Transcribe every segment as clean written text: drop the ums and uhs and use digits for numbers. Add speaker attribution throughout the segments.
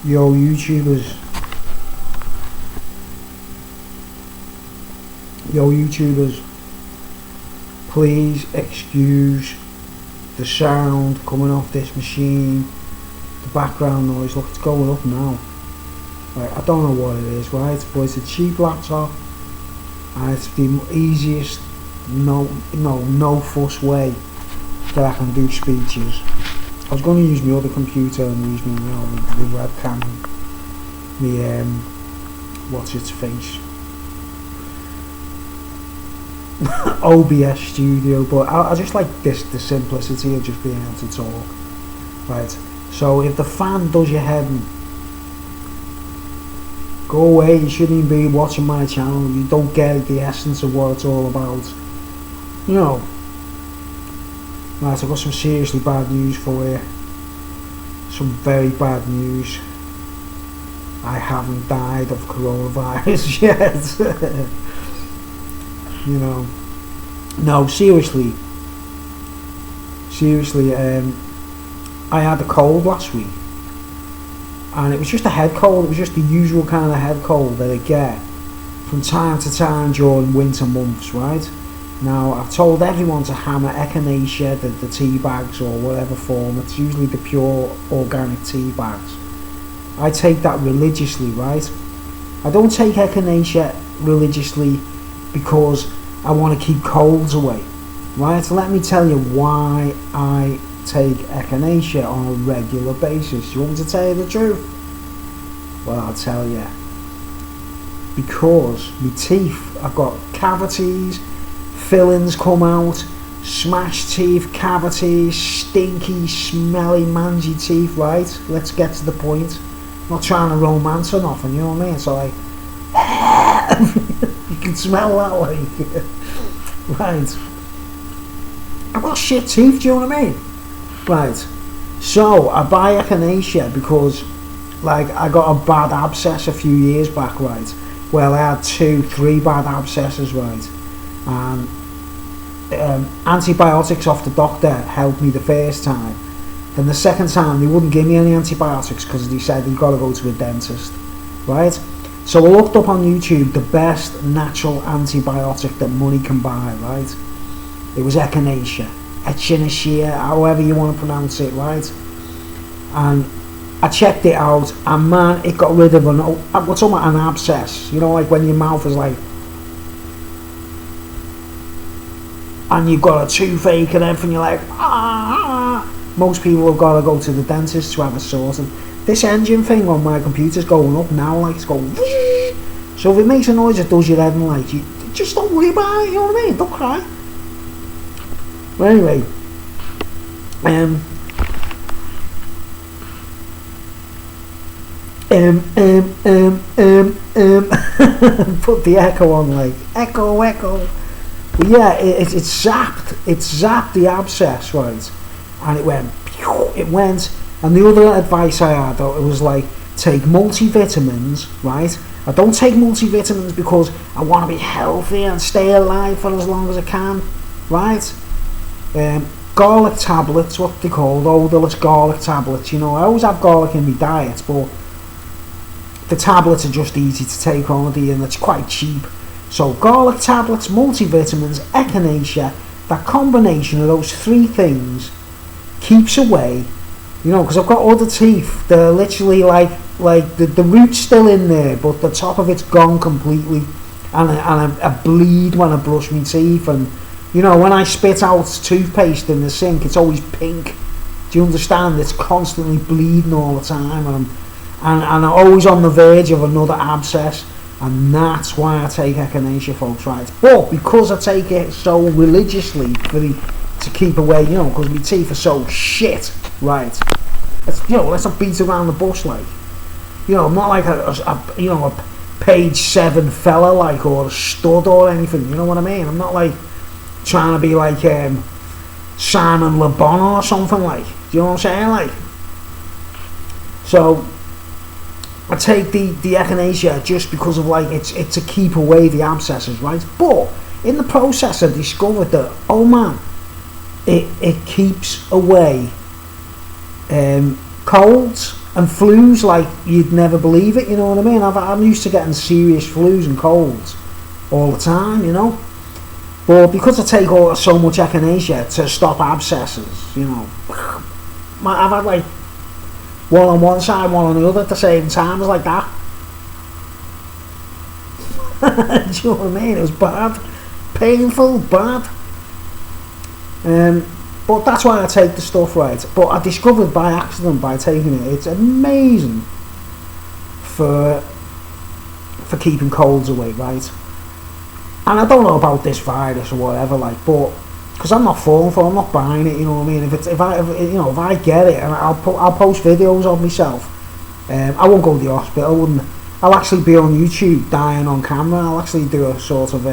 Speaker 1: Yo, YouTubers. Yo, YouTubers. Please excuse the sound coming off this machine. The background noise. Look, it's going up now. Right, I don't know what it is, right? But it's a cheap laptop. And it's the easiest, no fuss way that I can do speeches. I was going to use my other computer and use my, the webcam, me what's its face, OBS Studio, but I just like the simplicity of just being able to talk, right? So if the fan does your head in, go away. You shouldn't even be watching my channel. You don't get the essence of what it's all about, you know. Right, I've got some seriously bad news for you. Some very bad news. I haven't died of coronavirus yet. You know. No, seriously. I had a cold last week. And it was just a head cold. It was just the usual kind of head cold that I get from time to time during winter months, right? Now, I've told everyone to hammer echinacea, the tea bags or whatever form. It's usually the pure organic tea bags. I take that religiously, right? I don't take echinacea religiously because I want to keep colds away, right? Let me tell you why I take echinacea on a regular basis. You want me to tell you the truth? Well, I'll tell you. Because my teeth, I've got cavities, fillings come out, smashed teeth, cavities, stinky, smelly, mangy teeth, right? Let's get to the point. I'm not trying to romance or nothing, you know what I mean? So like, you can smell that like, right. I've got shit teeth, do you know what I mean? Right. So, I buy echinacea because, like, I got a bad abscess a few years back, right? Well, I had 2-3 bad abscesses, right? And antibiotics off the doctor helped me the first time. Then the second time they wouldn't give me any antibiotics because they said you've got to go to a dentist, right? So I looked up on YouTube the best natural antibiotic that money can buy, right? It was echinacea, however you want to pronounce it, right? And I checked it out, and man, it got rid of what's an abscess, you know, like when your mouth is like, and you've got a toothache and everything, you're like, ah. Most people have got to go to the dentist to have it sorted. This engine thing on my computer's going up now, like it's going, so if it makes a noise, it does your head in, like, you just don't worry about it, you know what I mean? Don't cry. But anyway, put the echo on, like, echo. But yeah, it zapped the abscess, right? And it went, and the other advice I had, it was like, take multivitamins, right? I don't take multivitamins because I want to be healthy and stay alive for as long as I can, right? Garlic tablets, what they called, odorless garlic tablets. You know, I always have garlic in my diet, but the tablets are just easy to take already and it's quite cheap. So garlic tablets, multivitamins, echinacea, that combination of those three things keeps away, you know, because I've got other teeth that are literally like the root's still in there, but the top of it's gone completely, and I bleed when I brush my teeth, and you know, when I spit out toothpaste in the sink, it's always pink. Do you understand? It's constantly bleeding all the time, and I'm always on the verge of another abscess, and that's why I take echinacea, folks, right? But because I take it so religiously to keep away, you know, because my teeth are so shit, right? Let's not beat around the bush, like, you know, I'm not like a page 7 fella, like, or a stud or anything, you know what I mean? I'm not like trying to be like Simon Le Bon or something, like, do you know what I'm saying, like? So I take the echinacea just because of, like, it's to keep away the abscesses, right? But in the process I discovered that, oh man, it keeps away colds, And flus, like, you'd never believe it, you know what I mean? I'm used to getting serious flus and colds all the time, you know? But because I take so much echinacea to stop abscesses, you know, I've had like one on one side, one on the other at the same time. It was like that. Do you know what I mean? It was bad, painful, bad. But that's why I take the stuff, right? But I discovered by accident, by taking it, it's amazing for keeping colds away, right? And I don't know about this virus or whatever, like, but because I'm not falling for it, I'm not buying it, you know what I mean? If I get it, and I'll post videos of myself. I won't go to the hospital. I'll actually be on YouTube dying on camera. I'll actually do a sort of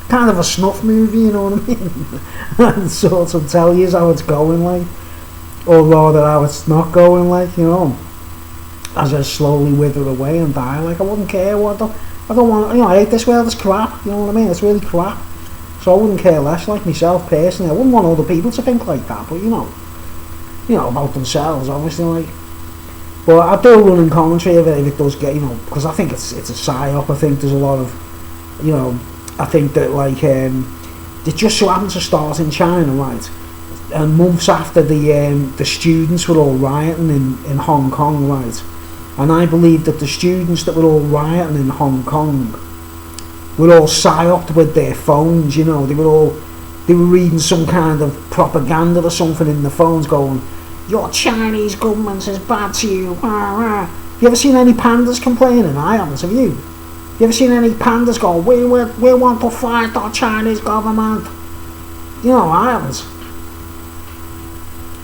Speaker 1: kind of a snuff movie, you know what I mean? And sort of tell you how it's going, like, or rather how it's not going, like, you know, as I slowly wither away and die. Like, I wouldn't care what I don't want, you know, I hate this world, it's crap, you know what I mean? It's really crap. So I wouldn't care less, like myself personally. I wouldn't want other people to think like that, but you know about themselves, obviously, like. But I do run in commentary if it does get, you know, because I think it's a psyop. I think there's a lot of, you know, I think that, like, it just so happened to start in China, right? And months after the students were all rioting in Hong Kong, right? And I believe that the students that were all rioting in Hong Kong were all psyoped with their phones, you know. They were reading some kind of propaganda or something in the phones going, your Chinese government is bad to you. Rah, rah. Have you ever seen any pandas complaining? I haven't, have you? Have you ever seen any pandas go, we want to fight the Chinese government? You know, I haven't.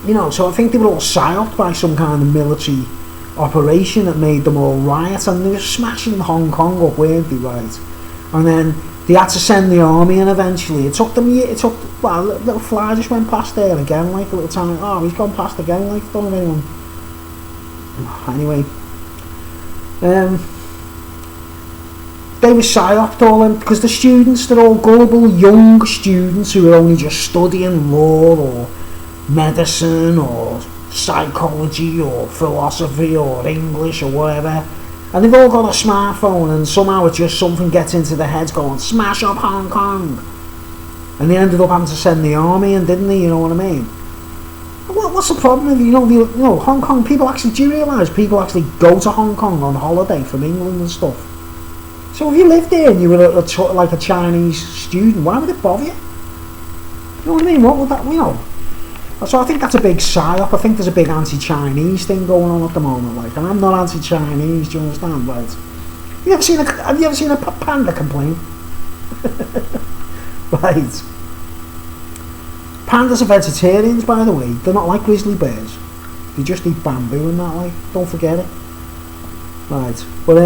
Speaker 1: You know, so I think they were all psyoped by some kind of military operation that made them all riot, and they were smashing Hong Kong up, weren't they, right? And then they had to send the army in eventually. It took, well, a little fly just went past there again, like a little time, oh, he's gone past again, like, don't know anyone. Anyway, they were psyoped all in, because the students, they're all gullible young students who are only just studying law or medicine or psychology or philosophy or English or whatever, and they've all got a smartphone, and somehow it's just something gets into their heads going, smash up Hong Kong, and they ended up having to send the army in, didn't they, you know what I mean? What's the problem if you know Hong Kong people actually, do you realise people actually go to Hong Kong on holiday from England and stuff? So if you lived there and you were like a Chinese student, why would it bother you? You know what I mean? What would that, you know? So I think that's a big psyop. I think there's a big anti-Chinese thing going on at the moment, like, and I'm not anti-Chinese, do you understand, right? Have you ever seen a panda complain? Right. Pandas are vegetarians, by the way. They're not like grizzly bears. They just eat bamboo and that, like, don't forget it. Right, but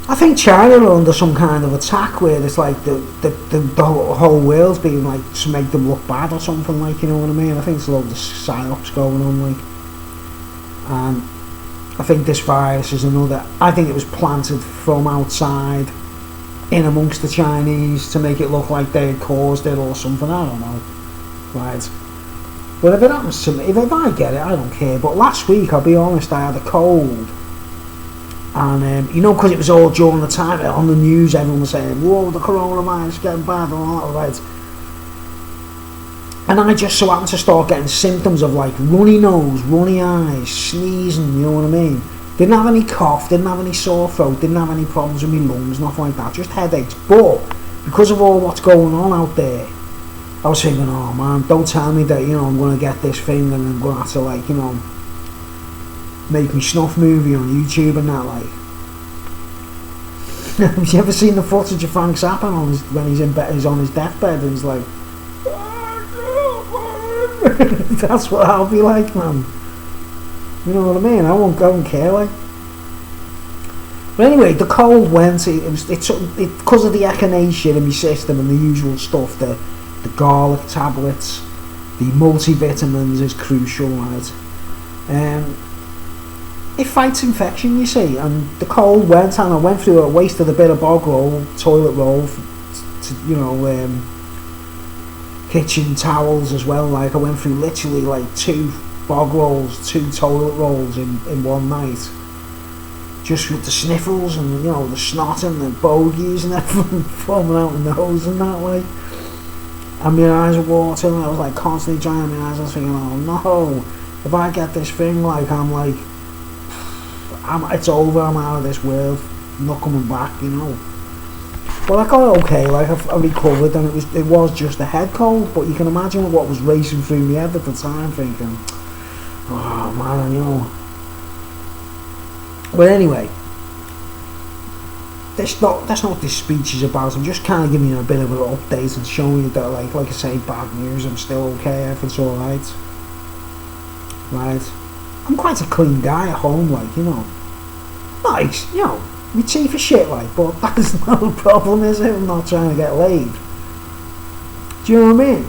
Speaker 1: I think China are under some kind of attack where it's like the whole world's being like to make them look bad or something, like, you know what I mean? I think there's a lot of psyops going on, like, and I think this virus is another. I think it was planted from outside in amongst the Chinese to make it look like they had caused it or something. I don't know, right? But if it happens to me, if I get it, I don't care. But last week, I'll be honest, I had a cold. And, you know, because it was all during the time, on the news, everyone was saying, whoa, the coronavirus is getting bad and all that, right? And I just so happened to start getting symptoms of, like, runny nose, runny eyes, sneezing, you know what I mean? Didn't have any cough, didn't have any sore throat, didn't have any problems with my lungs, nothing like that, just headaches. But, because of all what's going on out there, I was thinking, oh man, don't tell me that, you know, I'm going to get this thing and I'm going to have to, like, you know, make me snuff movie on YouTube and that, like. Have you ever seen the footage of Frank Zappa when he's in bed, he's on his deathbed and he's like, that's what I'll be like, man. You know what I mean? I won't care, like. But anyway, the cold went. It because of the echinacea in my system and the usual stuff. The garlic tablets, the multivitamins is crucial, right? It fights infection, you see, and the cold went, and I went through it, wasted a bit of bog roll, toilet roll, you know, kitchen towels as well. Like, I went through literally like 2 bog rolls, 2 toilet rolls in one night. Just with the sniffles and, you know, the snot and the bogies and everything foaming out the nose and that way. And my eyes were watering, and I was like constantly drying my eyes. I was thinking, oh no, if I get this thing, like, it's over, I'm out of this world, I'm not coming back, you know. But I got it okay, like I recovered, and it was just a head cold, but you can imagine what was racing through my head at the time, thinking, oh man, you know. But anyway, that's not what this speech is about. I'm just kind of giving you a bit of an update and showing you that, like I say, bad news, I'm still okay, everything's alright. Right. I'm quite a clean guy at home, like, you know. Nice, you know, my teeth are shit, like, but that's not a problem, is it? I'm not trying to get laid. Do you know what I mean?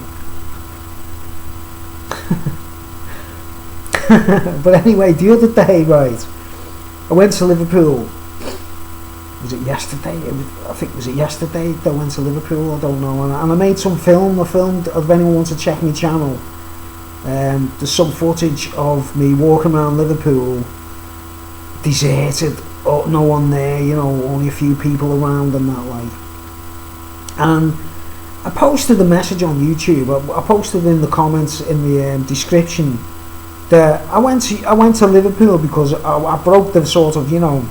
Speaker 1: But anyway, the other day, right, I went to Liverpool. Was it yesterday? I think, was it yesterday that I went to Liverpool? I don't know. And I made some film. I filmed, if anyone wants to check my channel, there's some footage of me walking around Liverpool, deserted, no one there, you know, only a few people around and that, like. And I posted a message on YouTube. I posted in the comments in the description that I went to Liverpool because I broke the sort of, you know,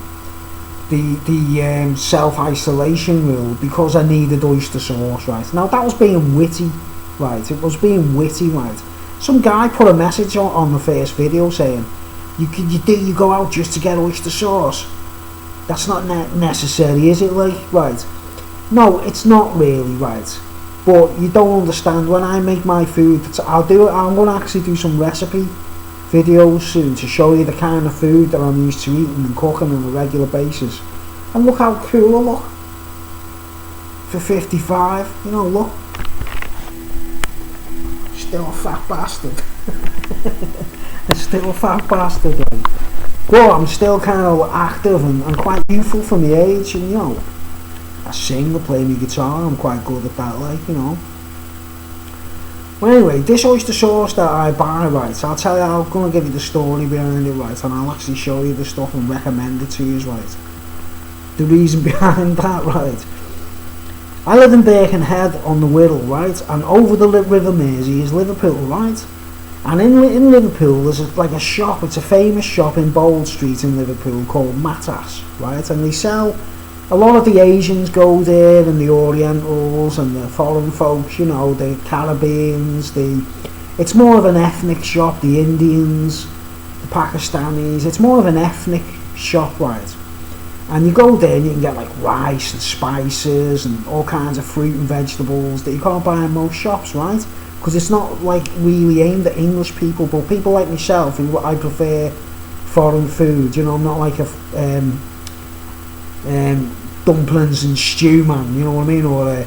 Speaker 1: the self-isolation rule because I needed oyster sauce, right? Now that was being witty, right? It was being witty, right? Some guy put a message on the first video saying, you go out just to get oyster sauce. That's not necessary, is it? Like, right? No, it's not really, right? But you don't understand. When I make my food, I'm going to actually do some recipe videos soon to show you the kind of food that I'm used to eating and cooking on a regular basis. And look how cool I look for 55, you know, look. Still a fat bastard. I'm still a fat bastard, like. But I'm still kind of active and quite youthful for my age, and you know, I sing, I play my guitar, I'm quite good at that, like, you know. Well, anyway, this oyster sauce that I buy, right, I'll tell you, I'm going to give you the story behind it, right, and I'll actually show you the stuff and recommend it to you, right. The reason behind that, right. I live in Birkenhead on the Wirral, right, and over the River Mersey is Liverpool, right. And in Liverpool there's like a shop, it's a famous shop in Bold Street in Liverpool called Matas, right, and they sell, a lot of the Asians go there, and the Orientals and the foreign folks, you know, the Caribbeans, it's more of an ethnic shop, the Indians, the Pakistanis, it's more of an ethnic shop, right. And you go there and you can get like rice and spices and all kinds of fruit and vegetables that you can't buy in most shops, right? Because it's not like really aimed at English people, but people like myself, who I prefer foreign food, you know, I'm not like a dumplings and stew man, you know what I mean, or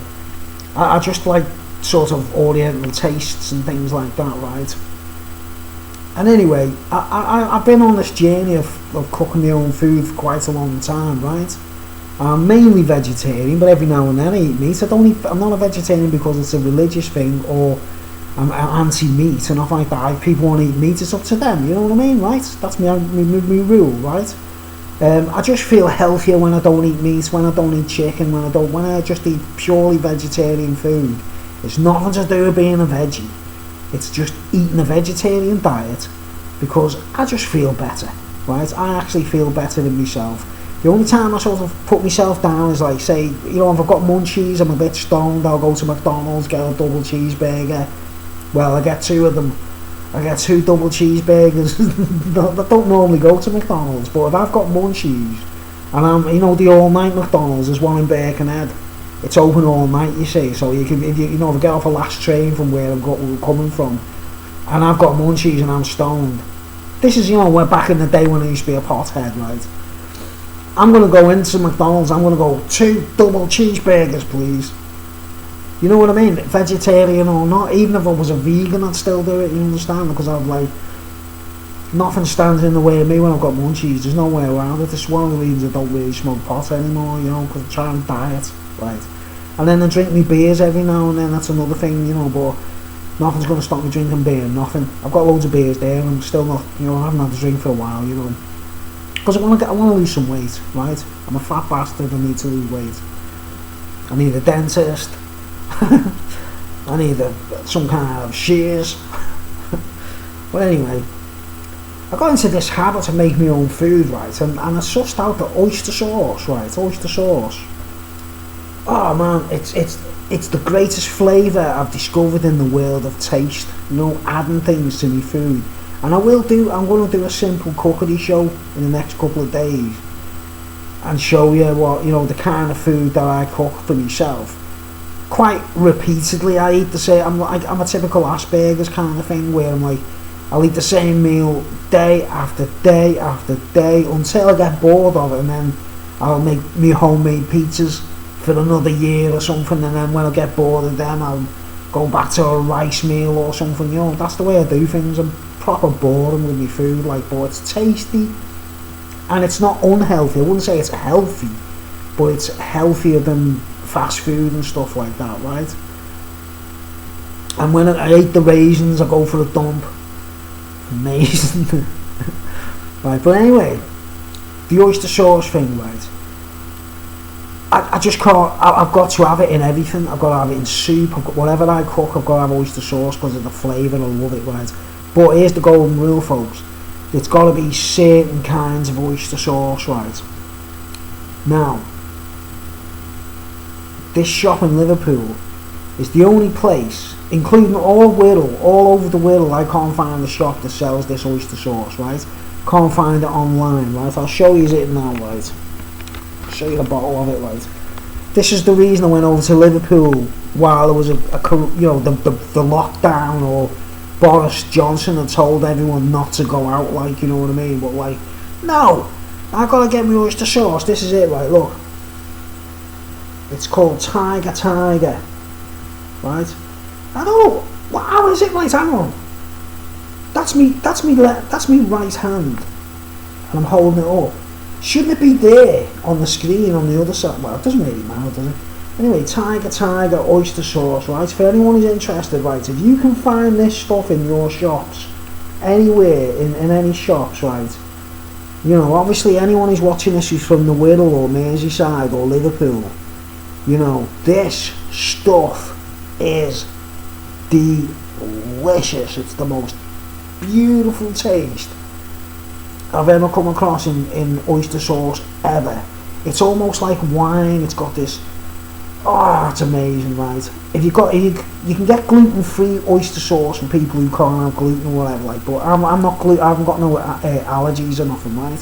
Speaker 1: I just like sort of oriental tastes and things like that, right. And anyway, I've been on this journey of cooking my own food for quite a long time, right. I'm mainly vegetarian, but every now and then I eat meat. I'm not a vegetarian because it's a religious thing, or I'm anti-meat and stuff like that. If people want to eat meat, it's up to them, you know what I mean, right? That's my rule, right? I just feel healthier when I don't eat meat, when I don't eat chicken, when I just eat purely vegetarian food. It's nothing to do with being a veggie. It's just eating a vegetarian diet because I just feel better, right? I actually feel better than myself. The only time I sort of put myself down is like, say, you know, if I've got munchies, I'm a bit stoned, I'll go to McDonald's, get a double cheeseburger. Well, I get 2 of them. I get 2 double cheeseburgers. I don't normally go to McDonald's, but if I've got munchies, and I'm, you know, the all-night McDonald's, there's one in Birkenhead. It's open all night, you see, so you can, if I get off a last train from where I'm coming from, and I've got munchies and I'm stoned. This is, you know, where back in the day when I used to be a pothead, right? I'm going to go into McDonald's, I'm going to go 2 double cheeseburgers, please. You know what I mean? Vegetarian or not, even if I was a vegan, I'd still do it, you understand? Because I've like, nothing stands in the way of me when I've got munchies, there's no way around it. This is one of the reasons I don't really smoke pot anymore, you know, because I try and diet, right? And then I drink me beers every now and then, that's another thing, you know, but Nothing's going to stop me drinking beer, nothing. I've got loads of beers there, and I'm still not, you know, I haven't had a drink for a while, you know. Because I want to lose some weight, right? I'm a fat bastard, I need to lose weight. I need a dentist. I need some kind of shears. But anyway, I got into this habit to make my own food, right? And I sussed out the oyster sauce, right? Oyster sauce. Oh man, it's the greatest flavour I've discovered in the world of taste. You know, adding things to my food. And I'm going to do a simple cookery show in the next couple of days. And show you what, you know, the kind of food that I cook for myself. Quite repeatedly, I eat the same, I'm a typical Asperger's kind of thing, where I'm like, I'll eat the same meal day after day after day until I get bored of it, and then I'll make me homemade pizzas for another year or something, and then when I get bored of them, I'll go back to a rice meal or something, you know. That's the way I do things. I'm proper boring with my food, like, but it's tasty, and it's not unhealthy. I wouldn't say it's healthy, but it's healthier than fast food and stuff like that, right? And when I ate the raisins, I go for a dump. Amazing. Right, but anyway, the oyster sauce thing, right? I just can't, I've got to have it in everything. I've got to have it in soup, whatever I cook, I've got to have oyster sauce because of the flavour. I love it, right? But here's the golden rule, folks. It's got to be certain kinds of oyster sauce, right? Now, this shop in Liverpool is the only place, including all over the world, I can't find a shop that sells this oyster sauce, right? Can't find it online, right? I'll show you it now, right? I'll show you a bottle of it, right? This is the reason I went over to Liverpool while there was the lockdown, or Boris Johnson had told everyone not to go out, like, you know what I mean? But like, no, I gotta get my oyster sauce. This is it, right? Look. It's called Tiger, right? I don't know. How is it, right? Hang on. That's me right hand, and I'm holding it up. Shouldn't it be there on the screen on the other side? Well, it doesn't really matter, does it? Anyway, Tiger oyster sauce, right? For anyone who's interested, right? If you can find this stuff in your shops, anywhere in any shops, right? You know, obviously anyone who's watching this is from the Wirral or Merseyside or Liverpool. You know, this stuff is delicious. It's the most beautiful taste I've ever come across in oyster sauce ever. It's almost like wine. It's got this, it's amazing, right? If you can get gluten-free oyster sauce from people who can't have gluten or whatever, like, but I'm not gluten. I haven't got no allergies or nothing, right?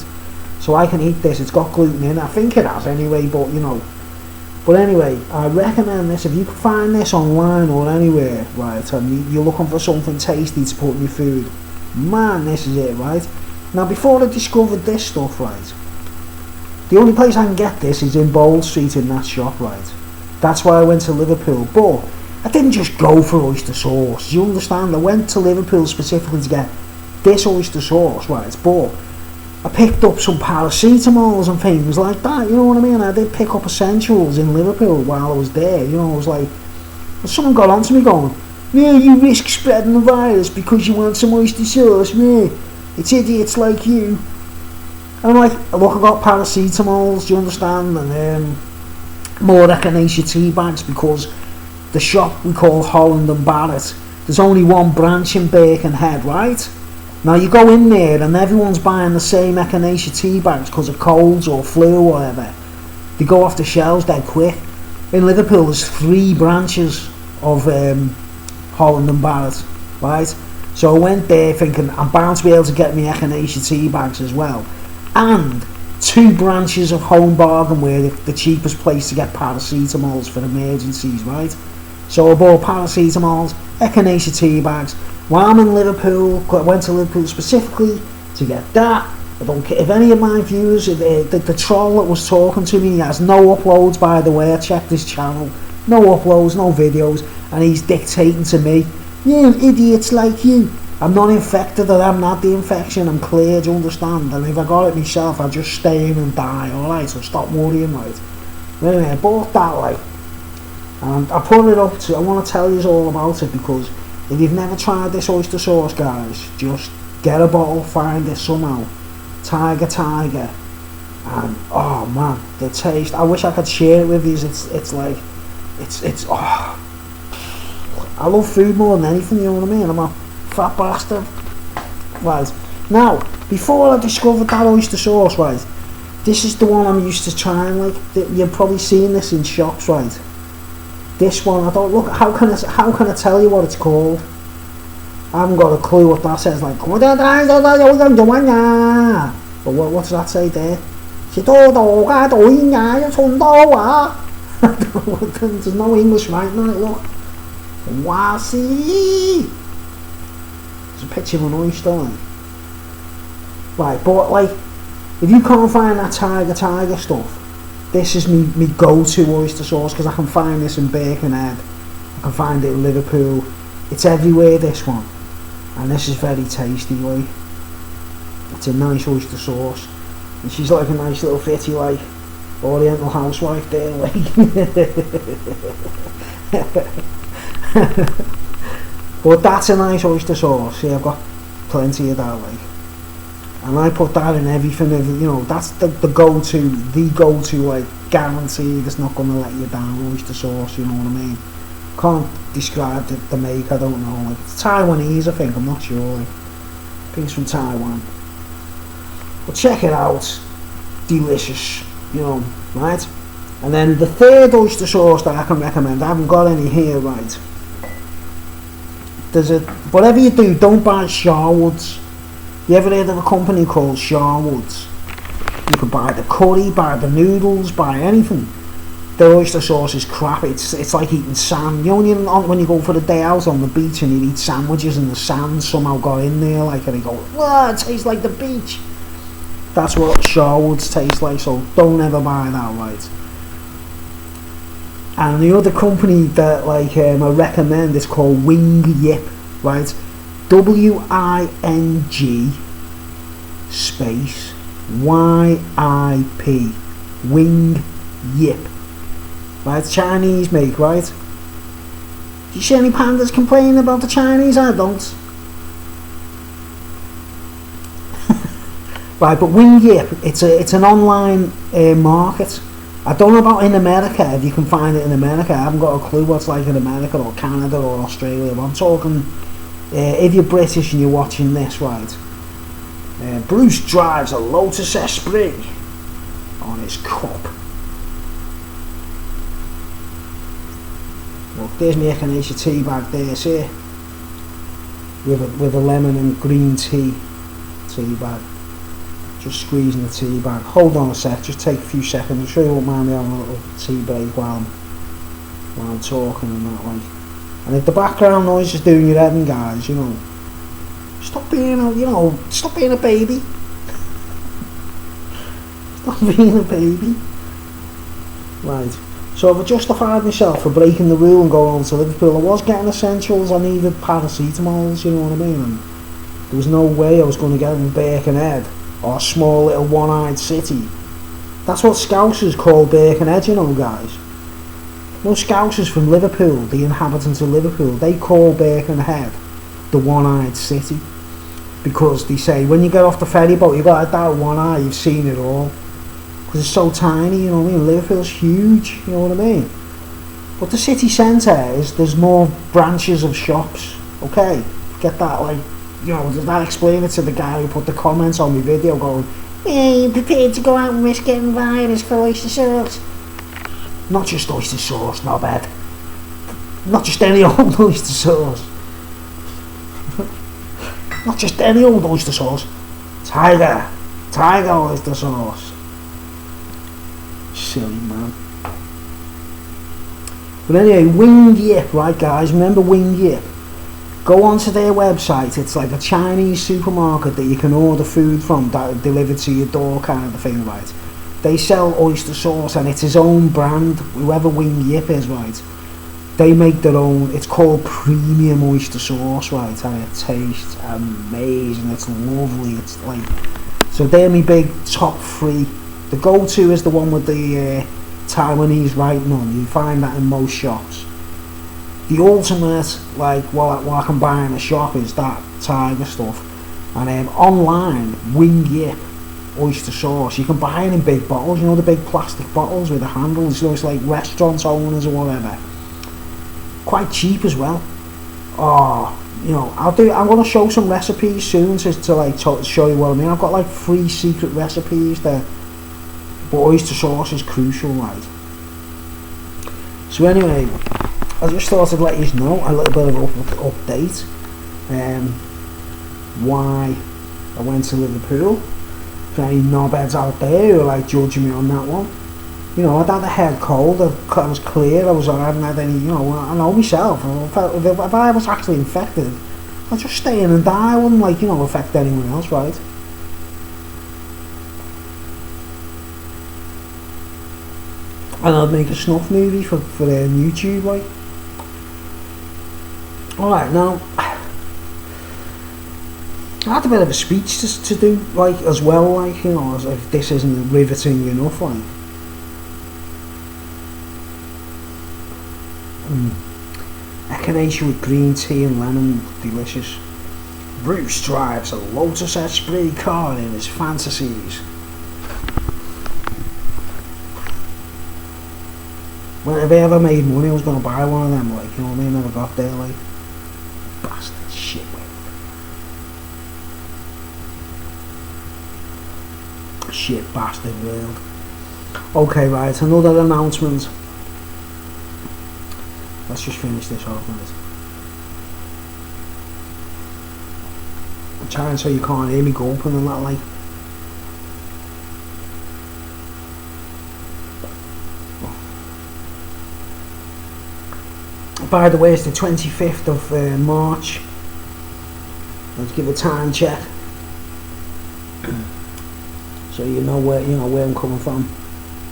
Speaker 1: So I can eat this. It's got gluten in. I think it has anyway, but you know. But anyway, I recommend this. If you can find this online or anywhere, right, and you're looking for something tasty to put in your food, man, this is it, right? Now, before I discovered this stuff, right, the only place I can get this is in Bold Street in that shop, right? That's why I went to Liverpool. But I didn't just go for oyster sauce. Do you understand? I went to Liverpool specifically to get this oyster sauce, right? But I picked up some paracetamols and things like that, you know what I mean? I did pick up essentials in Liverpool while I was there, you know. I was like, someone got onto me going, yeah, you risk spreading the virus because you want some oyster sauce, yeah, it's idiots like you. And I'm like, look, I got paracetamols, do you understand? And more echinacea tea bags, because the shop we call Holland and Barrett, there's only one branch in Birkenhead, right? Now you go in there and everyone's buying the same echinacea tea bags because of colds or flu or whatever. They go off the shelves dead quick. In Liverpool there's 3 branches of Holland and Barrett, right? So I went there thinking I'm bound to be able to get me echinacea tea bags as well. And 2 branches of Home Bargain, where the cheapest place to get paracetamols for emergencies, right? So I bought paracetamols, echinacea tea bags. While I'm in Liverpool, I went to Liverpool specifically to get that. I don't care if any of my viewers, the troll that was talking to me, he has no uploads, by the way. I checked his channel, no uploads, no videos, and he's dictating to me, yeah, idiots like you. I'm not infected, and I'm not the infection. I'm clear, do you understand? And if I got it myself, I'd just stay in and die, alright? So stop worrying, right? But anyway, I bought that, like, and I put it up to, I want to tell you all about it because If you've never tried this oyster sauce, guys, just get a bottle, find it somehow. Tiger, and oh man, the taste. I wish I could share it with you. It's oh, I love food more than anything. You know what I mean? I'm a fat bastard. Right now, before I discovered that oyster sauce, right, this is the one I'm used to trying. Like you've probably seen this in shops, right? This one, I don't look. How can I tell you what it's called? I haven't got a clue what that says. Like, but what does that say there? There's no English writing on it. Look, wasi. There's a picture of an oyster. Right, but like, if you can't find that tiger stuff, this is me go-to oyster sauce, because I can find this in Birkenhead, I can find it in Liverpool, it's everywhere, this one, and this is very tasty, like, it's a nice oyster sauce, and she's like a nice little fitty, like, oriental housewife there, like, but that's a nice oyster sauce. See, I've got plenty of that, like, and I put that in everything. You know, that's the go-to, like, guaranteed it's not going to let you down oyster sauce, you know what I mean? Can't describe the make, I don't know, like, it's Taiwanese, I think, I'm not sure, like, I think it's from Taiwan, but check it out, delicious, you know, right? And then the third oyster sauce that I can recommend, I haven't got any here, right? Whatever you do, don't buy Sharwood's. You ever heard of a company called Sharwood's? You could buy the curry, buy the noodles, buy anything. The oyster sauce is crap. It's like eating sand. You know when you go for the day out on the beach and you eat sandwiches and the sand somehow got in there, like, and you go, wow, it tastes like the beach. That's what Sharwood's tastes like, so don't ever buy that, right? And the other company that, like, I recommend is called Wing Yip, right? WING space YIP, Wing Yip, right? Chinese make, right? Do you see any pandas complaining about the Chinese? I don't. Right, but Wing Yip, it's an online market. I don't know about in America, if you can find it in America. I haven't got a clue what's like in America or Canada or Australia, but I'm talking, if you're British and you're watching this, right, Bruce drives a Lotus Esprit on his cup. Look, there's my echinacea tea bag there, see? With a lemon and green tea bag. Just squeezing the tea bag. Hold on a sec, just take a few seconds. I'm sure you won't mind me having a little tea break while I'm talking and that, like. And if the background noise is doing your head in, guys, you know, stop being a baby. Stop being a baby. Right. So I've justified myself for breaking the rule and going on to Liverpool. I was getting essentials, I needed paracetamols, you know what I mean? And there was no way I was going to get them in Birkenhead, or a small little one-eyed city. That's what Scousers call Birkenhead, you know, guys. Most Scousers from Liverpool, the inhabitants of Liverpool, they call Birkenhead the one-eyed city, because they say when you get off the ferry boat, you've got that one eye, you've seen it all, because it's so tiny, you know what I mean? Liverpool's huge, you know what I mean? But the city centre there's more branches of shops, okay? Get that, like, you know, does that explain it to the guy who put the comments on my video going, yeah, you prepared to go out and risk getting virus for oyster sauce? Not just oyster sauce, knobhead. Not just any old oyster sauce. Not just any old oyster sauce. Tiger oyster sauce. Silly man. But anyway, Wing Yip, right guys, remember Wing Yip? Go onto their website. It's like a Chinese supermarket that you can order food from, that delivered to your door kind of thing, right? They sell oyster sauce and it's his own brand, whoever Wing Yip is, right? They make their own, it's called premium oyster sauce, right? And it tastes amazing, it's lovely, it's like, so they're my big top three. The go-to is the one with the Taiwanese writing on. You find that in most shops. the ultimate, like, what I can buy in a shop is that tiger stuff. And online, wing yip oyster sauce, you can buy it in big bottles, you know, the big plastic bottles with the handles, you know, it's like restaurant owners or whatever. Quite cheap as well. Oh, you know, I'm going to show some recipes soon to show you what I mean. I've got like 3 secret recipes there, but oyster sauce is crucial, right? So anyway, I just thought I'd let you know a little bit of an update. Why I went to Liverpool. For any knobheads out there who are like judging me on that one, you know, I'd had a head cold. I was clear. I hadn't had any. You know, I know myself. If I was actually infected, I'd just stay in and die. I wouldn't, like, you know, affect anyone else, right? And I'd make a snuff movie for YouTube, like. Alright, now I had a bit of a speech to do, like, as well, like, you know, as if this isn't riveting enough, like. Echinacea with green tea and lemon, delicious. Bruce drives a Lotus Esprit car in his fantasies. Well, if I ever made money, I was going to buy one of them, like, you know what I mean? Never got there, like. Bastard shit, man. Shit bastard world. Okay, right, another announcement. Let's just finish this off, right? I'm trying so you can't hear me gulping and that, like. By the way, it's the 25th of March. Let's give a time check, so you know where I'm coming from.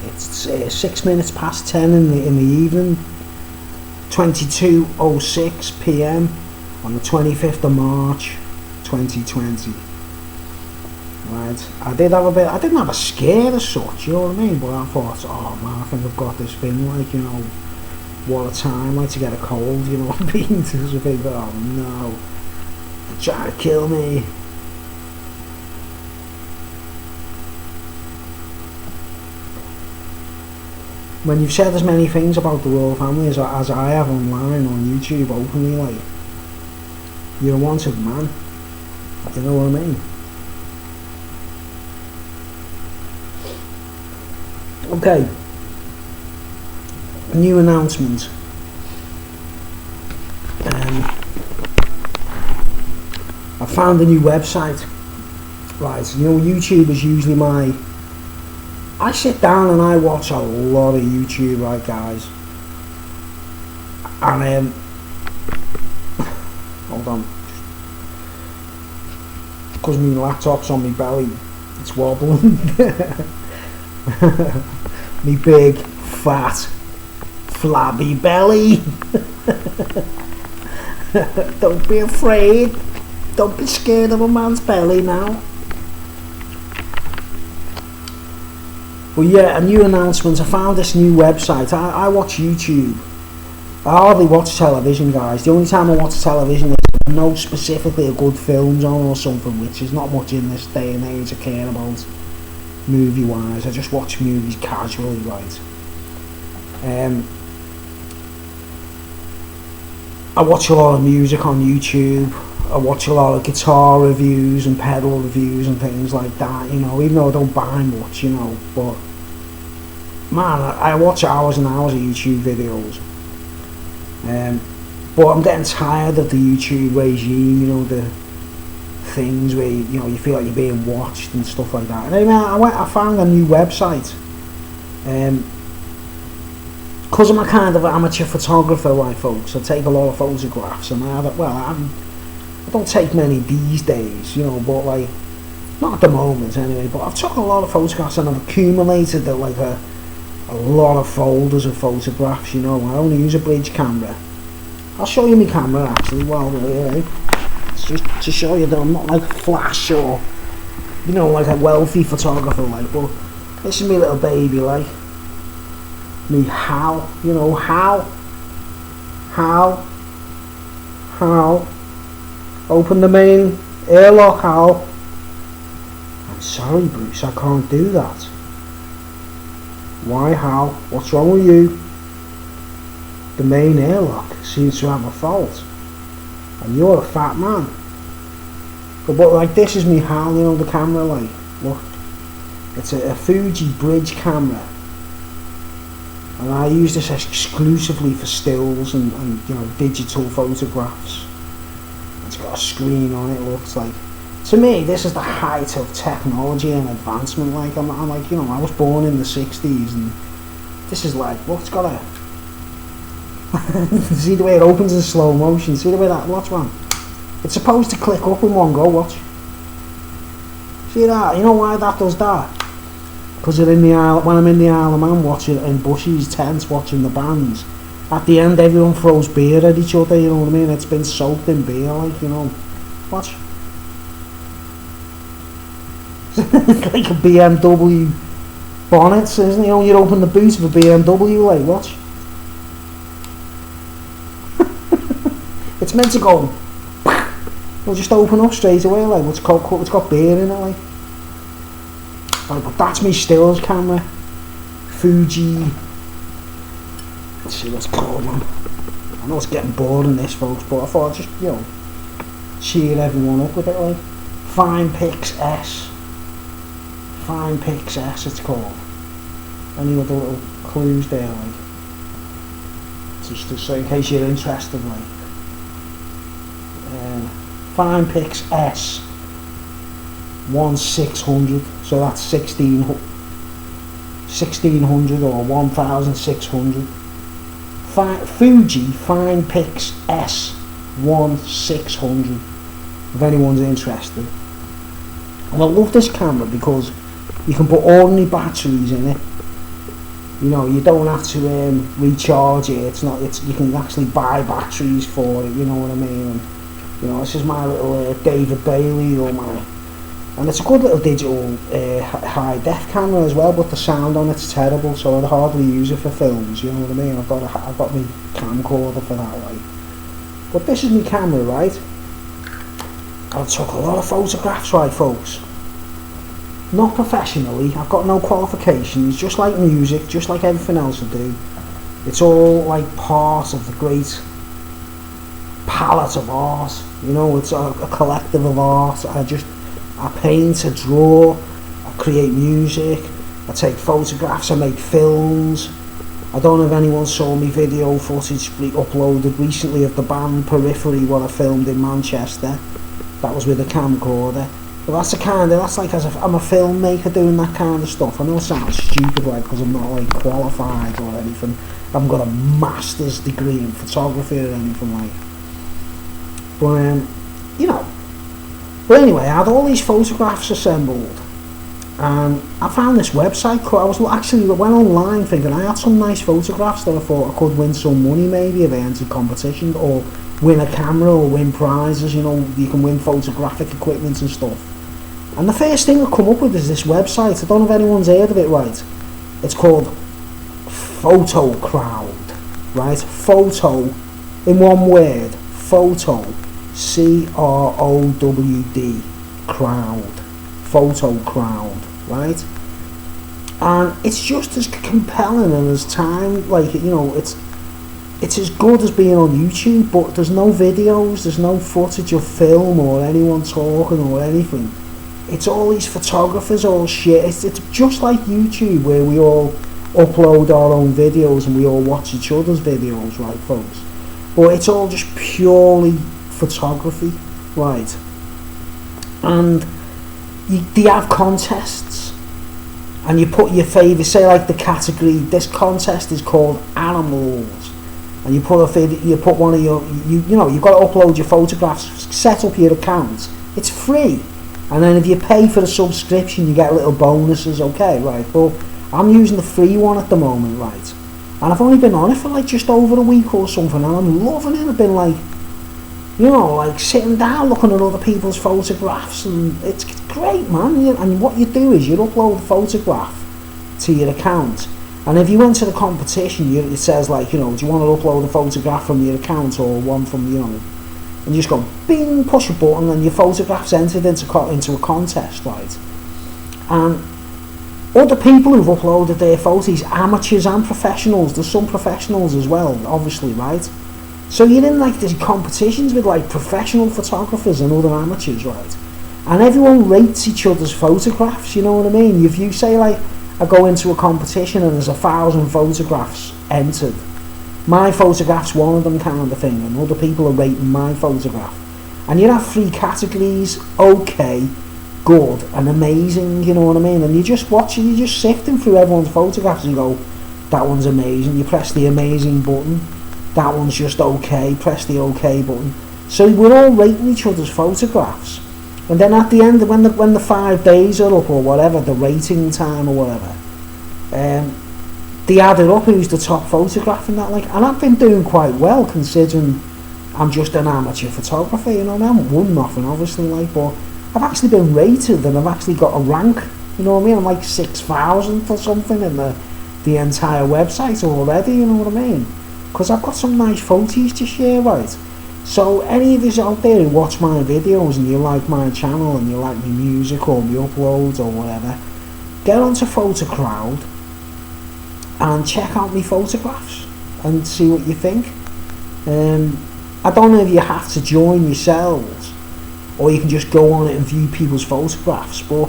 Speaker 1: It's 6 minutes past 10 in the evening, 22:06 p.m. on the 25th of March, 2020. Right, I didn't have a scare as such, you know what I mean? But I thought, oh man, I think I've got this thing, like, you know, what a time, like, to get a cold, you know what I mean? To think, oh no, they're trying to kill me. When you've said as many things about the royal family as I have online on YouTube openly, like, you're a wanted man. You know what I mean? Okay. A new announcement. I found a new website. Right, you know, YouTube is usually my... I sit down and I watch a lot of YouTube, right, guys. And hold on, because my laptop's on my belly, it's wobbling. Me big, fat, flabby belly. Don't be afraid. Don't be scared of a man's belly now. But yeah, a new announcement. I found this new website. I watch YouTube. I hardly watch television, guys. The only time I watch television is if I know specifically a good film's on or something, which is not much in this day and age I care about movie-wise. I just watch movies casually, right? I watch a lot of music on YouTube. I watch a lot of guitar reviews and pedal reviews and things like that, you know, even though I don't buy much, you know, but man, I watch hours and hours of YouTube videos. But I'm getting tired of the YouTube regime, you know, the things where, you know, you feel like you're being watched and stuff like that. And anyway, I found a new website. Because I'm a kind of amateur photographer, right, folks, I take a lot of photographs, and I don't take many these days, you know, but like, not at the moment anyway, but I've took a lot of photographs and I've accumulated like a lot of folders of photographs, you know. I only use a bridge camera. I'll show you my camera actually, well, it's just to show you that I'm not like flash or, you know, like a wealthy photographer, like, but this is my little baby, like, me Hal, you know, Hal, Hal. Open the main airlock, Hal. I'm sorry, Bruce, I can't do that. Why, Hal? What's wrong with you? The main airlock seems to have a fault. And you're a fat man. But like, this is me, Hal, you know, the camera, like, look. It's a Fuji bridge camera. And I use this exclusively for stills and you know, digital photographs. It's got a screen on it, looks like. To me, this is the height of technology and advancement. Like, I'm like, you know, I was born in the 60s, and this is like, what's got a... See the way it opens in slow motion? See the way that... What's wrong? It's supposed to click up in one go, watch. See that? You know why that does that? Because when I'm in the Isle of Man watching in Bushy's tent watching the bands, at the end everyone throws beer at each other, you know what I mean? It's been soaked in beer, like, you know. Watch. It's like a BMW bonnet, isn't it? You know, you open the boot of a BMW, like, watch. It's meant to go. It'll just open up straight away, like, it's got beer in it, like. Right, but that's my stills camera. Fuji. Let's see what's called, man. I know it's getting boring this, folks, but I thought I'd just, you know, cheer everyone up with it, like. Fine Pix S. Fine Pix S, it's called. Any other little clues there, like. Just so in case you're interested, like. Fine Pix S. 1600, so that's 1600 or 1600. Fuji Fine Pix S 1600, if anyone's interested. And I love this camera because you can put ordinary batteries in it. You know, you don't have to recharge it. You can actually buy batteries for it. You know what I mean? And, you know, this is my little David Bailey or my. And it's a good little digital high def camera as well, but the sound on it's terrible, so I'd hardly use it for films, you know what I mean? I've got my camcorder for that, like. But this is my camera, right? I took a lot of photographs, right, folks? Not professionally, I've got no qualifications, just like music, just like everything else I do. It's all like part of the great palette of art, you know, it's a collective of art. I paint, I draw, I create music, I take photographs, I make films. I don't know if anyone saw me video footage uploaded recently of the band Periphery, what I filmed in Manchester. That was with a camcorder. But that's like I'm a filmmaker doing that kind of stuff. I know it sounds stupid, like, because I'm not like qualified or anything. I haven't got a master's degree in photography or anything like. But you know. But anyway, I had all these photographs assembled, and I found this website. I went online thinking I had some nice photographs that I thought I could win some money, maybe if I entered competition, or win a camera or win prizes. You know, you can win photographic equipment and stuff. And the first thing I come up with is this website. I don't know if anyone's heard of it, right? It's called Photo Crowd, right? Photo in one word. Photo. CROWD, crowd, Photo Crowd, right? And it's just as compelling and as time, like, you know, it's as good as being on YouTube, but there's no videos, there's no footage of film or anyone talking or anything. It's all these photographers, all shit. It's just like YouTube, where we all upload our own videos and we all watch each other's videos, right, folks? But it's all just purely photography, right? And they have contests, and you put your favourite, say like the category, this contest is called animals, and you put one of your, you know, you've got to upload your photographs, set up your account, it's free, and then if you pay for the subscription you get little bonuses, okay, right? But I'm using the free one at the moment, right? And I've only been on it for like just over a week or something, and I'm loving it. I've been like, you know, like sitting down looking at other people's photographs, and it's great, man. And what you do is you upload a photograph to your account, and if you enter the competition, it says like, you know, do you want to upload a photograph from your account or one from, you know, and you just go bing, push a button, and your photograph's entered into a contest, right? And other people who've uploaded their photos, amateurs and professionals, there's some professionals as well, obviously, right? So you're in like these competitions with like professional photographers and other amateurs, right? And everyone rates each other's photographs, you know what I mean? If you say like, I go into a competition and there's 1,000 photographs entered, my photograph's one of them kind of thing, and other people are rating my photograph. And you have 3 categories: okay, good, and amazing, you know what I mean? And you just watching, you're just sifting through everyone's photographs and you go, that one's amazing, you press the amazing button, that one's just okay, press the okay button. So we're all rating each other's photographs. And then at the end, when the 5 days are up or whatever, the rating time or whatever, they add it up who's the top photograph and that, like, and I've been doing quite well considering I'm just an amateur photographer, you know. I haven't won nothing obviously, like, but I've actually been rated and I've actually got a rank, you know what I mean? I'm like 6,000 or something in the entire website already, you know what I mean? Because I've got some nice photos to share, right? So any of you out there who watch my videos and you like my channel and you like my music or my uploads or whatever, get onto PhotoCrowd and check out my photographs and see what you think. I don't know if you have to join yourselves or you can just go on it and view people's photographs, but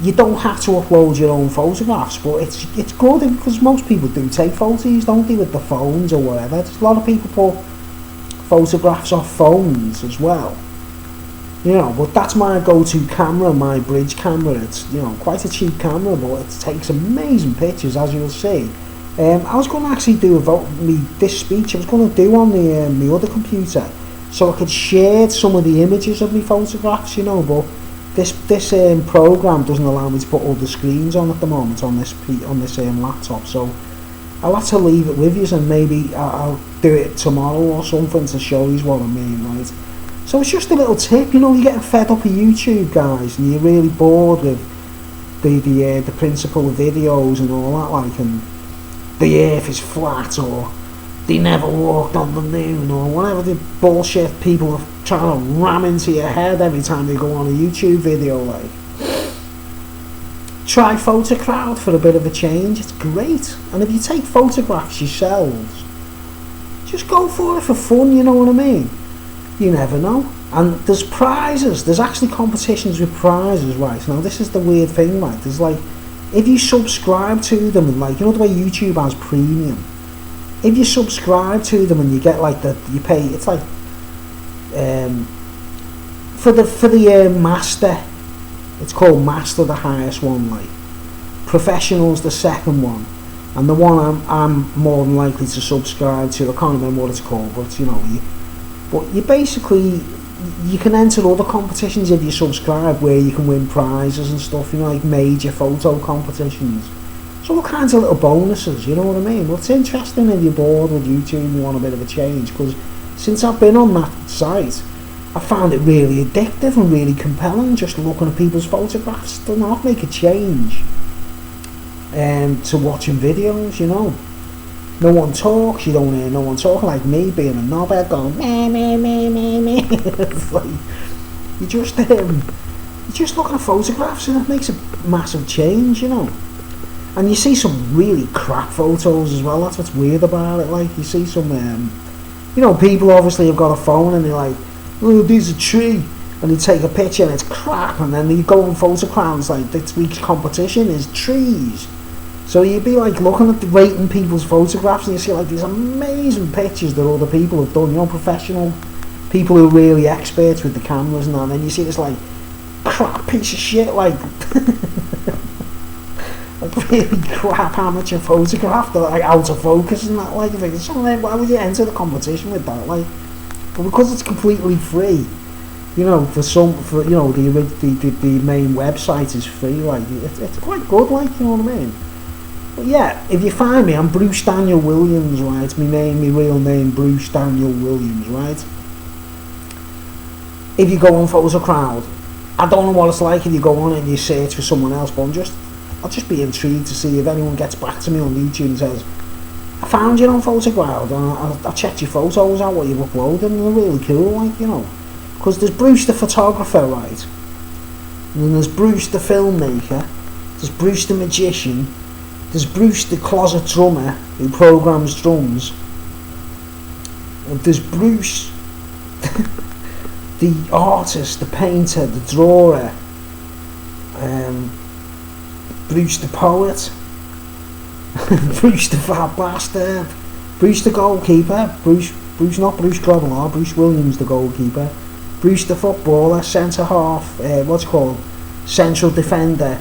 Speaker 1: you don't have to upload your own photographs, but it's good because most people do take photos, don't they, with the phones or whatever. There's a lot of people put photographs off phones as well, you know, but that's my go-to camera, my bridge camera. It's, you know, quite a cheap camera, but it takes amazing pictures, as you'll see. I was going to actually do this speech I was going to do on the other computer, so I could share some of the images of my photographs, you know, but this program doesn't allow me to put all the screens on at the moment on this laptop, so I'll have to leave it with you, and maybe I'll do it tomorrow or something to show you what I mean, right? So it's just a little tip, you know, you're getting fed up of YouTube, guys, and you're really bored with the principle of videos and all that, like, and the earth is flat, or they never walked on the moon, or whatever the bullshit people are trying to ram into your head every time they go on a YouTube video, like. Try PhotoCrowd for a bit of a change, it's great. And if you take photographs yourselves, just go for it for fun, you know what I mean? You never know. And there's prizes, there's actually competitions with prizes, right? Now this is the weird thing, right? There's like, if you subscribe to them, and like, you know the way YouTube has premium, if you subscribe to them and you get like you pay, it's like for the master, it's called master, the highest one, like professional's the second one, and the one I'm more than likely to subscribe to, I can't remember what it's called, but you know, you basically, you can enter other competitions if you subscribe, where you can win prizes and stuff, you know, like major photo competitions. So all kinds of little bonuses, you know what I mean? Well, it's interesting if you're bored with YouTube and you want a bit of a change, because since I've been on that site, I found it really addictive and really compelling, just looking at people's photographs. It doesn't have to make a change to watching videos, you know. No one talks, you don't hear no one talking, like me being a knobhead going meh meh meh meh meh. It's like, you're just looking at photographs and it makes a massive change, you know. And you see some really crap photos as well, that's what's weird about it. Like, you see some you know, people obviously have got a phone and they're like, oh, there's a tree, and they take a picture and it's crap, and then you go on PhotoCrowd, like, this week's competition is trees. So you'd be like looking at rating people's photographs and you see like these amazing pictures that other people have done, you know, professional people who are really experts with the cameras and that, and then you see this like crap piece of shit, like like really crap amateur photograph that like out of focus and that, like, you think, so why would you enter the competition with that, like? But because it's completely free, you know, for you know, the main website is free, like, it's quite good, like, you know what I mean? But yeah, if you find me, I'm Bruce Daniel Williams, right? It's my real name, Bruce Daniel Williams, right? If you go on PhotoCrowd, I don't know what it's like if you go on it and you search for someone else, but I'll just be intrigued to see if anyone gets back to me on YouTube and says, I found your own photograph, and I checked your photos out, what you've uploaded, and they're really cool, like, you know. Because there's Bruce the photographer, right? And then there's Bruce the filmmaker, there's Bruce the magician, there's Bruce the closet drummer who programs drums, and there's Bruce the artist, the painter, the drawer, Bruce the poet, Bruce the fat bastard, Bruce the goalkeeper, Bruce not Bruce Grobbelaar, Bruce Williams the goalkeeper, Bruce the footballer, centre half, what's it called, central defender.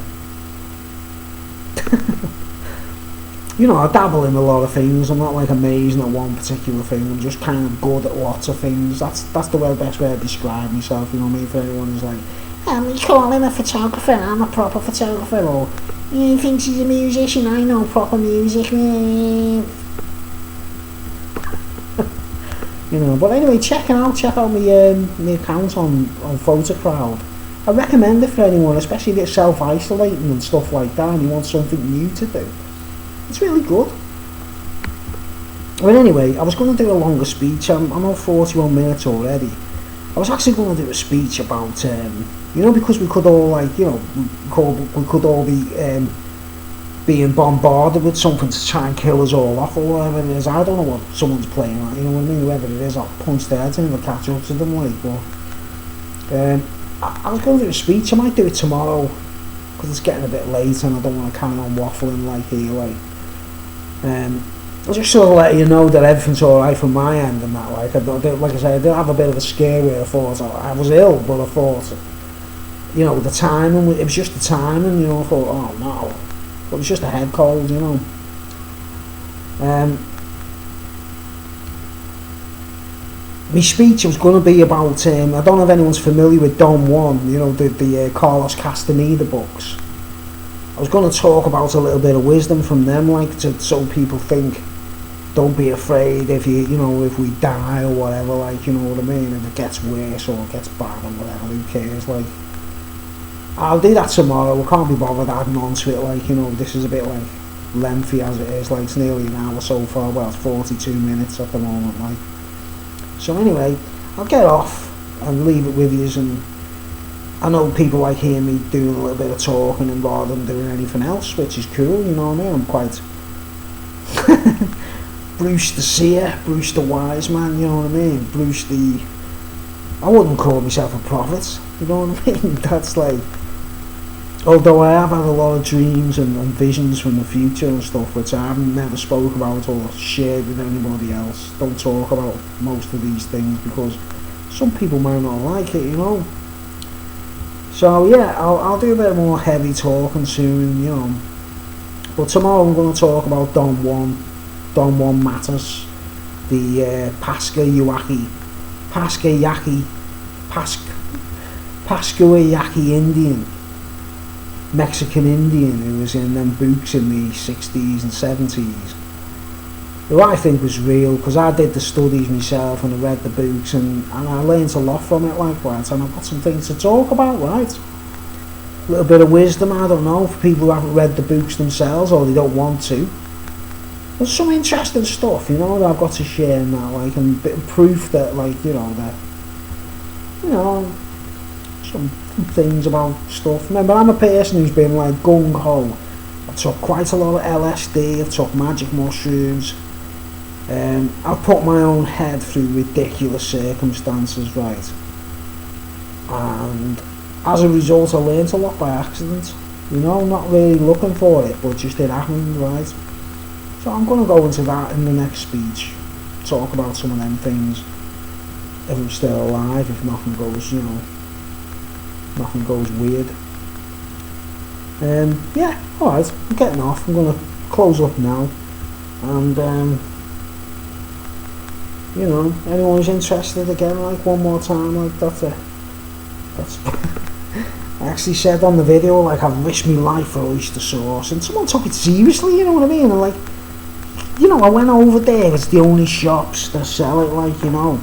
Speaker 1: You know, I dabble in a lot of things. I'm not like amazing at one particular thing. I'm just kind of good at lots of things. That's the best way to describe myself. You know what I mean? If anyone is like, you call him a photographer, I'm a proper photographer, or he thinks he's a musician, I know proper music. You know, but anyway, check out my account on Photocrowd. I recommend it for anyone, especially if you're self-isolating and stuff like that and you want something new to do. It's really good. But anyway, I was going to do a longer speech. I'm on 41 minutes already. I was actually going to do a speech about, you know, because we could all, like, you know, we could all be being bombarded with something to try and kill us all off or whatever it is. I don't know what someone's playing at, you know what I mean? Whoever it is, I'll punch their heads in and catch up to them, like, but I was going to do a speech. I might do it tomorrow because it's getting a bit late and I don't want to carry on waffling like here, like. I just sort of let you know that everything's alright from my end and that, like, like I said, I did have a bit of a scare where I thought I was ill, but I thought, you know, the timing, it was just the timing, you know, I thought, oh no, but it was just a head cold, you know. My speech was going to be about, I don't know if anyone's familiar with Don Juan, you know, the Carlos Castaneda books. I was going to talk about a little bit of wisdom from them, like, so people think, don't be afraid if you know, if we die or whatever, like, you know what I mean, if it gets worse or it gets bad or whatever, who cares, like. I'll do that tomorrow. I can't be bothered adding on to it, like, you know, this is a bit, like, lengthy as it is, like, it's nearly an hour so far, well, it's 42 minutes at the moment, like. So anyway, I'll get off and leave it with yous, and I know people like hearing me doing a little bit of talking and rather than doing anything else, which is cool, you know what I mean? I'm quite Bruce the seer, Bruce the wise man, you know what I mean? Bruce the... I wouldn't call myself a prophet, you know what I mean? That's like... Although I have had a lot of dreams and visions from the future and stuff, which I haven't never spoke about or shared with anybody else. Don't talk about most of these things because some people might not like it, you know? So yeah, I'll do a bit more heavy talking soon, you know. But tomorrow I'm going to talk about Don Juan Matters, the Pascua-Yaqui Indian, Mexican Indian who was in them books in the 60s and 70s, who I think was real because I did the studies myself and I read the books and I learned a lot from it, like, right, and I've got some things to talk about, right? A little bit of wisdom, I don't know, for people who haven't read the books themselves or they don't want to. There's some interesting stuff, you know, that I've got to share in that, like, and a bit of proof that, like, you know, that, you know, some things about stuff. Remember, I'm a person who's been, like, gung-ho. I took quite a lot of LSD, I took magic mushrooms, I've put my own head through ridiculous circumstances, right? And as a result, I learnt a lot by accident, you know, not really looking for it, but just it happened, right? So I'm going to go into that in the next speech, talk about some of them things, if I'm still alive, if nothing goes, you know, nothing goes weird. Yeah, alright, I'm getting off, I'm going to close up now, and you know, anyone who's interested, again, like, one more time, like, that's I actually said on the video, like, I've risked my life for oyster sauce, and someone took it seriously, you know what I mean, and, like, you know, I went over there, it's the only shops that sell it, like, you know,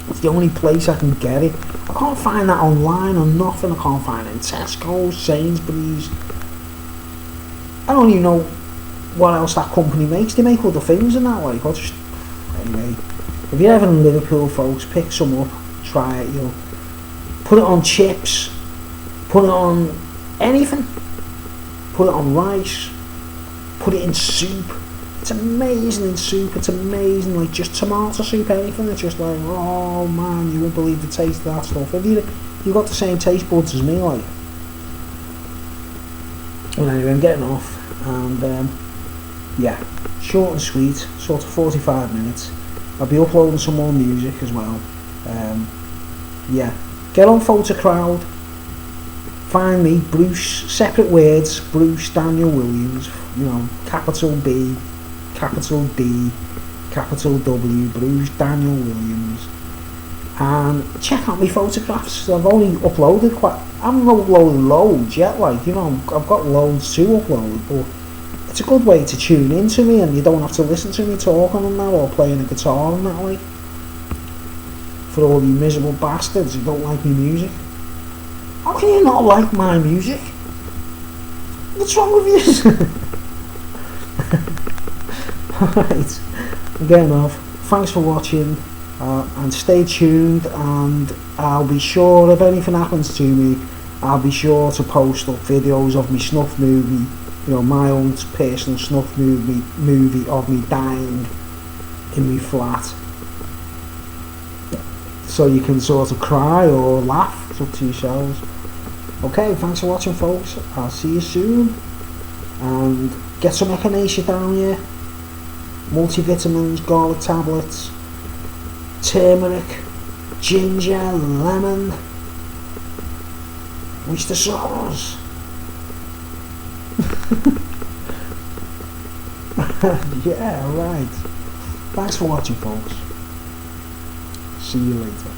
Speaker 1: it's the only place I can get it. I can't find that online or nothing. I can't find it in Tesco, Sainsbury's. I don't even know what else that company makes. They make other things and that, like, anyway, if you're ever in Liverpool, folks, pick some up, try it. You'll put it on chips, put it on anything, put it on rice, put it in soup. It's amazing in soup. It's amazing, like just tomato soup, anything. It's just like, oh man, you won't believe the taste of that stuff. If you got the same taste buds as me, like. Well, anyway, I'm getting off, and yeah, short and sweet, sort of 45 minutes. I'll be uploading some more music as well. Yeah, get on Photocrowd. Find me, Bruce, separate words, Bruce Daniel Williams, you know, capital B, capital D, capital W, Bruce Daniel Williams. And check out my photographs. I've only uploaded I haven't uploaded loads yet, like, you know, I've got loads to upload, but it's a good way to tune into me and you don't have to listen to me talking and that, or playing a guitar and that, like. For all you miserable bastards who don't like my music. How can you not like my music? What's wrong with you? Alright, I'm getting off. Thanks for watching, and stay tuned, and I'll be sure, if anything happens to me, I'll be sure to post up videos of my snuff movie, you know, my own personal snuff movie of me dying in my flat. So you can sort of cry or laugh, it's up to yourselves. Okay, thanks for watching, folks. I'll see you soon. And get some echinacea down here. Multivitamins, garlic tablets, turmeric, ginger, lemon, oyster sauce. Yeah, right. Thanks for watching, folks. See you later.